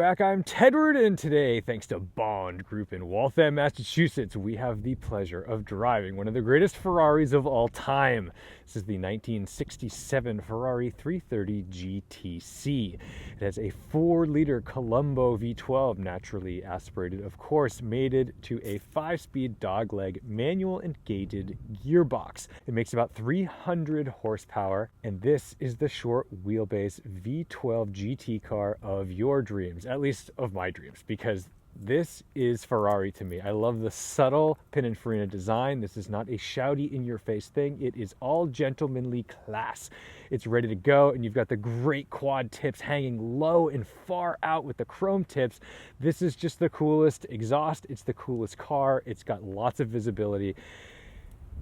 back. I'm Tedward, and today, thanks to Bond Group in Waltham, Massachusetts, we have the pleasure of driving one of the greatest Ferraris of all time. This is the 1967 Ferrari 330 GTC. It has a 4-liter Colombo V12, naturally aspirated, of course, mated to a 5-speed dogleg manual and gated gearbox. It makes about 300 horsepower, and this is the short wheelbase V12 GT car of your dreams, at least of my dreams, because this is Ferrari to me. I love the subtle Pininfarina design. This is not a shouty in-your-face thing. It is all gentlemanly class. It's ready to go, and you've got the great quad tips hanging low and far out with the chrome tips. This is just the coolest exhaust. It's the coolest car. It's got lots of visibility.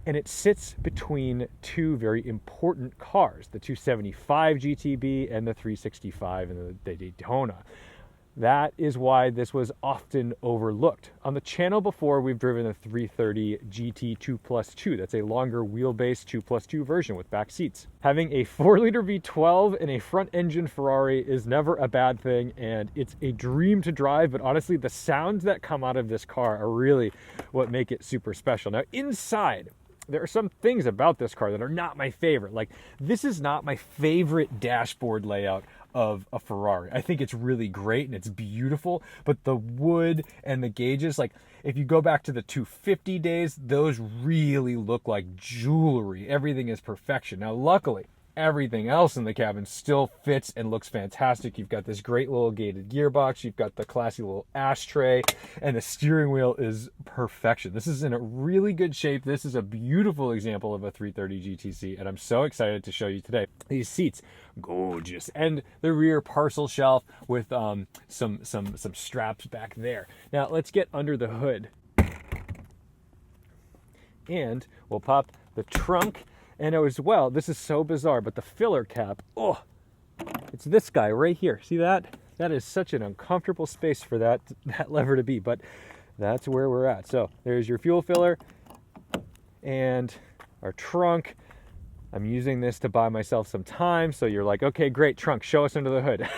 And it sits between two very important cars, the 275 GTB and the 365 and the Daytona. That is why this was often overlooked. On the channel before, we've driven a 330 GT 2+2. That's a longer wheelbase 2+2 version with back seats. Having a 4-liter V12 and a front-engine Ferrari is never a bad thing, and it's a dream to drive, but honestly, the sounds that come out of this car are really what make it super special. Now, inside, there are some things about this car that are not my favorite. Like, this is not my favorite dashboard layout of a Ferrari. I think it's really great and it's beautiful, but the wood and the gauges, like if you go back to the 250 days, those really look like jewelry. Everything is perfection. Now, luckily, everything else in the cabin still fits and looks fantastic. You've got this great little gated gearbox. You've got the classy little ashtray, and the steering wheel is perfection. This is in a really good shape. This is a beautiful example of a 330 GTC, and I'm so excited to show you today. These seats, gorgeous, and the rear parcel shelf with some straps back there. Now let's get under the hood, and we'll pop the trunk. And as well, this is so bizarre, but the filler cap, oh, it's this guy right here. See that? That is such an uncomfortable space for that lever to be, but that's where we're at. So there's your fuel filler and our trunk. I'm using this to buy myself some time. So you're like, okay, great, trunk, show us under the hood.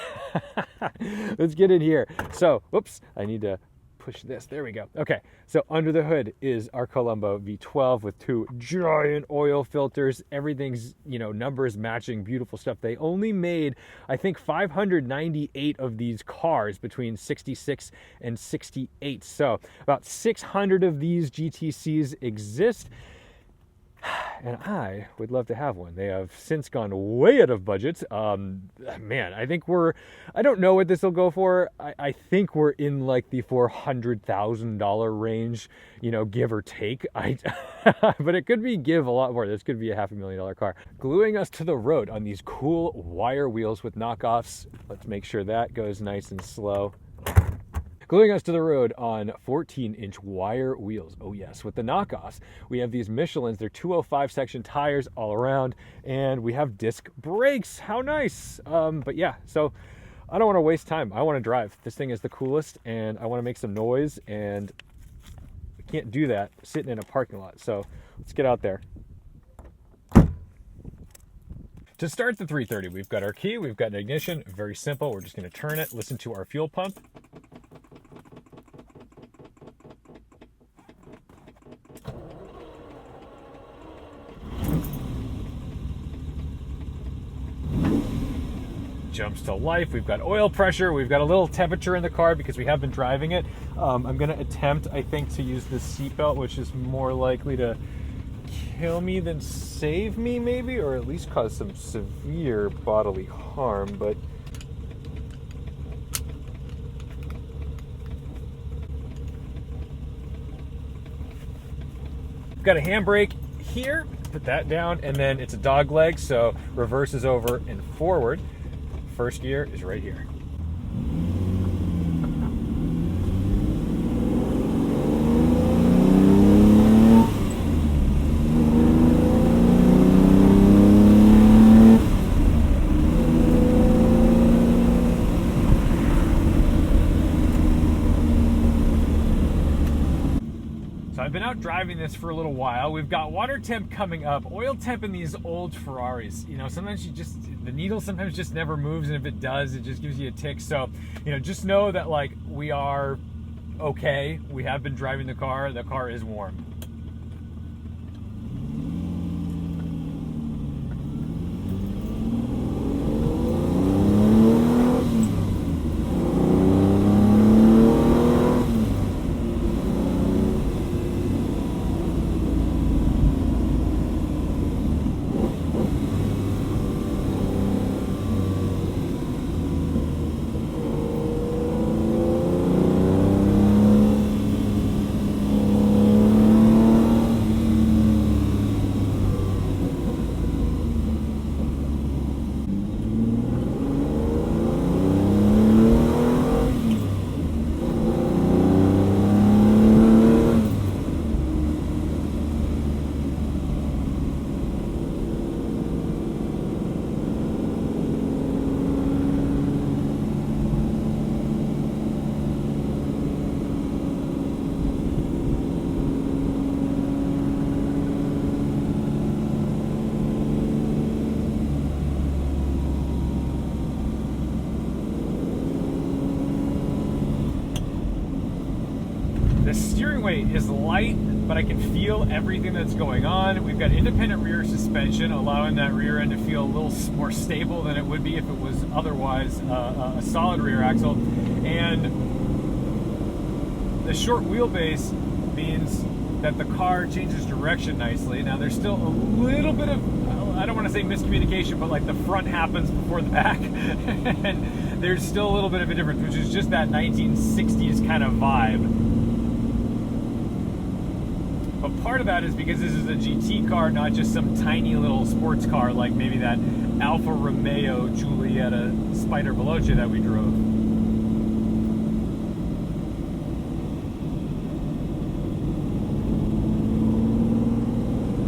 Let's get in here. So, whoops, I need to push this. There we go. Okay, so under the hood is our Colombo V12 with 2 giant oil filters. Everything's, numbers matching, beautiful stuff. They only made, I think, 598 of these cars between 66 and 68. So about 600 of these GTCs exist. And I would love to have one. They have since gone way out of budget. Man, I think I don't know what this will go for. I think we're in like the $400,000 range, give or take. But it could be give a lot more. This could be a $500,000 car. Gluing us to the road on these cool wire wheels with knockoffs. Let's make sure that goes nice and slow. Gluing us to the road on 14-inch wire wheels. Oh yes, with the knockoffs, we have these Michelins. They're 205 section tires all around, and we have disc brakes. How nice. But yeah, so I don't want to waste time. I want to drive. This thing is the coolest, and I want to make some noise, and I can't do that sitting in a parking lot. So let's get out there. To start the 330, we've got our key, we've got an ignition. Very simple. We're just going to turn it, listen to our fuel pump. Jumps to life. We've got oil pressure. We've got a little temperature in the car because we have been driving it. I'm going to attempt, I think, to use the seatbelt, which is more likely to kill me than save me, maybe, or at least cause some severe bodily harm. But we've got a handbrake here. Put that down, and then it's a dog leg, so reverse is over and forward. First gear is right here. So I've been out out driving this for a little while. We've got water temp coming up, oil temp in these old Ferraris. You know, sometimes the needle sometimes just never moves, and if it does, it just gives you a tick. So, you know, just know that like we are okay. We have been driving the car is warm. The steering weight is light, but I can feel everything that's going on. We've got independent rear suspension, allowing that rear end to feel a little more stable than it would be if it was otherwise a solid rear axle. And the short wheelbase means that the car changes direction nicely. Now there's still a little bit of, I don't want to say miscommunication, but like the front happens before the back. And there's still a little bit of a difference, which is just that 1960s kind of vibe. But part of that is because this is a GT car, not just some tiny little sports car like maybe that Alfa Romeo Giulietta Spider Veloce that we drove.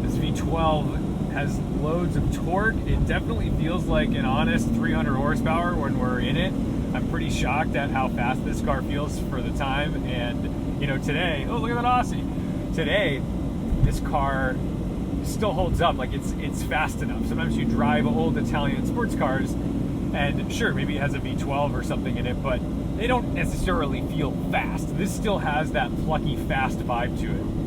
This V12 has loads of torque. It definitely feels like an honest 300 horsepower when we're in it. I'm pretty shocked at how fast this car feels for the time. And, you know, today, oh, look at that Aussie. Today, this car still holds up. Like it's fast enough. Sometimes you drive old Italian sports cars, and sure, maybe it has a V12 or something in it, but they don't necessarily feel fast. This still has that plucky, fast vibe to it.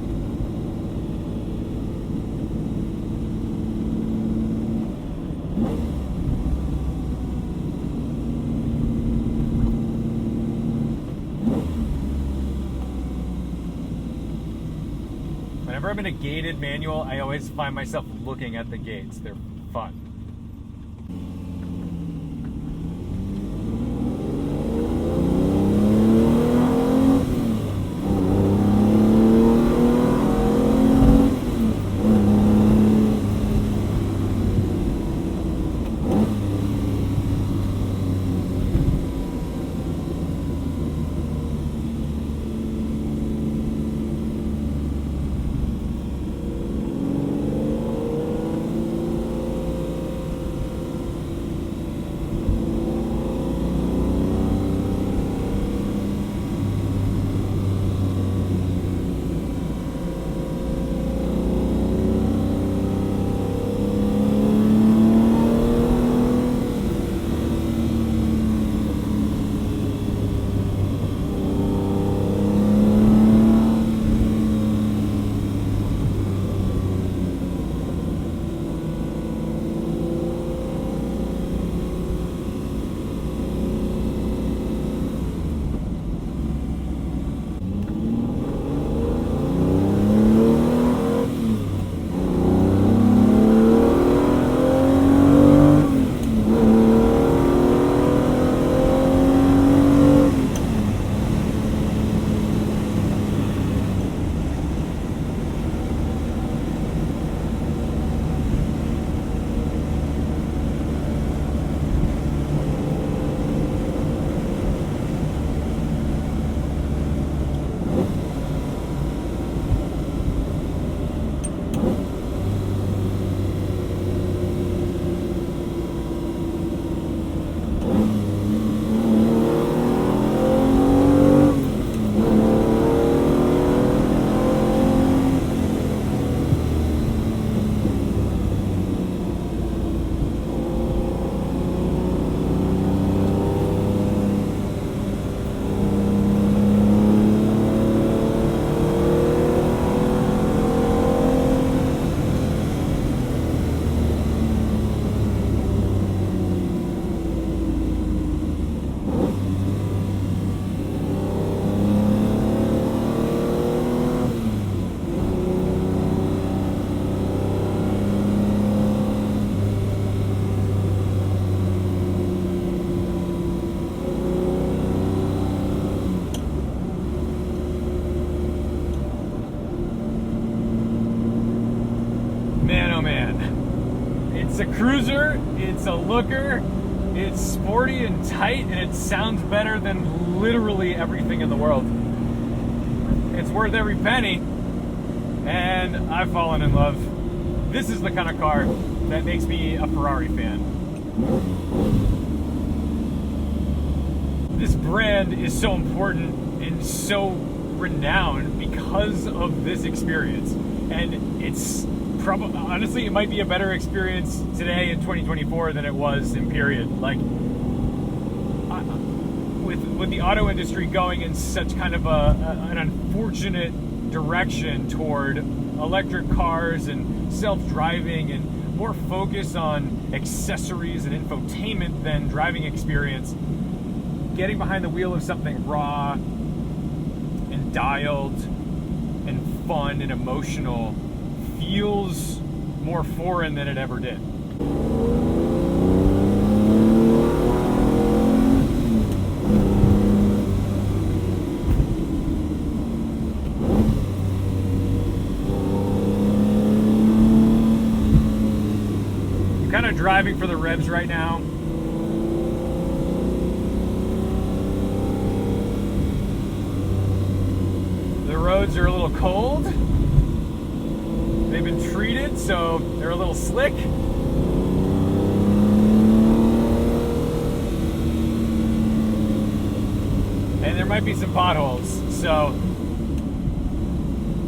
Whenever I'm in a gated manual, I always find myself looking at the gates. They're fun. It's a cruiser, it's a looker, it's sporty and tight, and it sounds better than literally everything in the world. It's worth every penny, and I've fallen in love. This is the kind of car that makes me a Ferrari fan. This brand is so important and so renowned because of this experience, and it's probably, honestly, it might be a better experience today in 2024 than it was in period. Like, with the auto industry going in such kind of an unfortunate direction toward electric cars and self-driving and more focus on accessories and infotainment than driving experience, getting behind the wheel of something raw and dialed and fun and emotional feels more foreign than it ever did. I'm kind of driving for the revs right now. The roads are a little cold. They've been treated, so they're a little slick. And there might be some potholes, so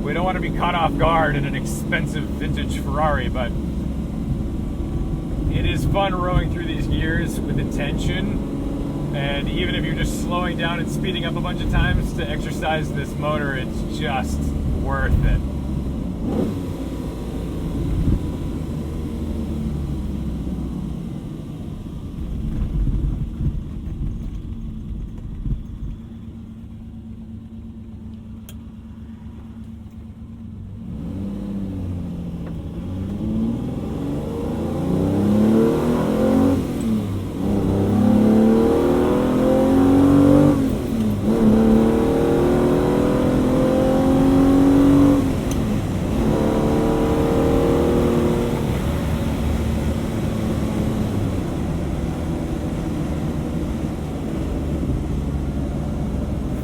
we don't want to be caught off guard in an expensive vintage Ferrari, but it is fun rowing through these gears with intention. And even if you're just slowing down and speeding up a bunch of times to exercise this motor, it's just worth it.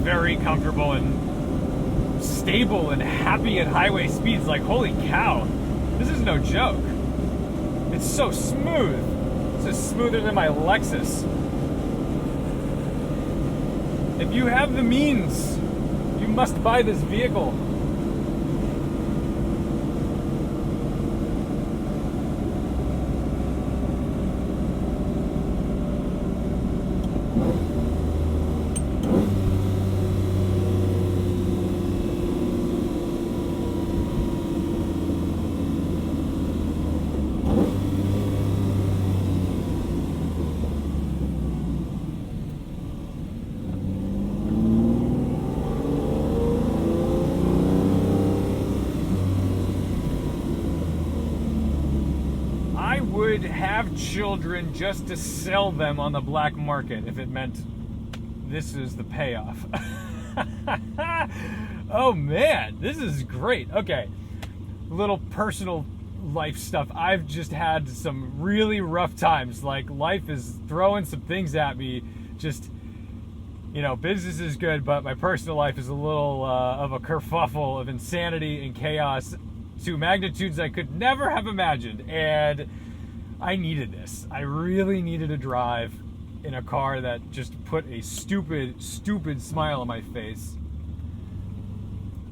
Very comfortable and stable and happy at highway speeds. Like, holy cow, this is no joke. It's so smooth. This is smoother than my Lexus. If you have the means, you must buy this vehicle. Would have children just to sell them on the black market if it meant this is the payoff. Oh man, this is great. Okay, little personal life stuff. I've just had some really rough times. Like, life is throwing some things at me. Just, you know, business is good, but my personal life is a little of a kerfuffle of insanity and chaos to magnitudes I could never have imagined. And I needed this. I really needed to drive in a car that just put a stupid smile on my face.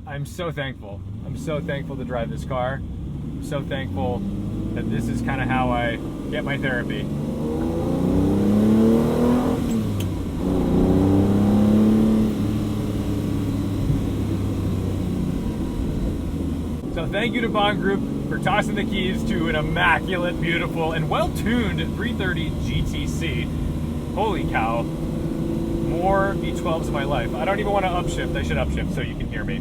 I'm so thankful. I'm so thankful to drive this car. I'm so thankful that this is kind of how I get my therapy. So thank you to Bond Group for tossing the keys to an immaculate, beautiful, and well-tuned 330 GTC. Holy cow. More V12s in my life. I don't even want to upshift. I should upshift so you can hear me.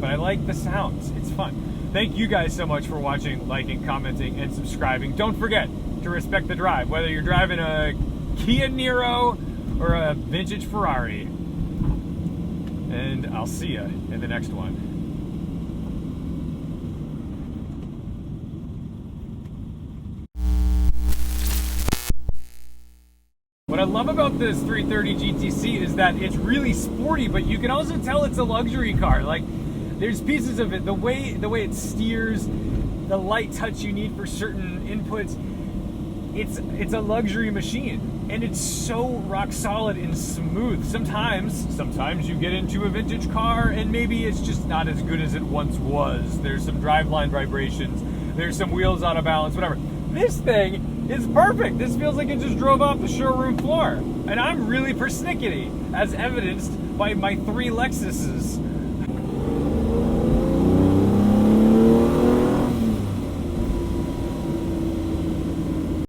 But I like the sounds. It's fun. Thank you guys so much for watching, liking, commenting, and subscribing. Don't forget to respect the drive, whether you're driving a Kia Niro or a vintage Ferrari. And I'll see you in the next one. love about this 330 GTC is that it's really sporty, but you can also tell it's a luxury car. Like, there's pieces of it, the way it steers, the light touch you need for certain inputs. It's a luxury machine, and it's so rock solid and smooth. Sometimes you get into a vintage car and maybe it's just not as good as it once was. There's some driveline vibrations, there's some wheels out of balance, whatever. This thing is perfect. This feels like it just drove off the showroom floor, and I'm really persnickety, as evidenced by my 3 Lexuses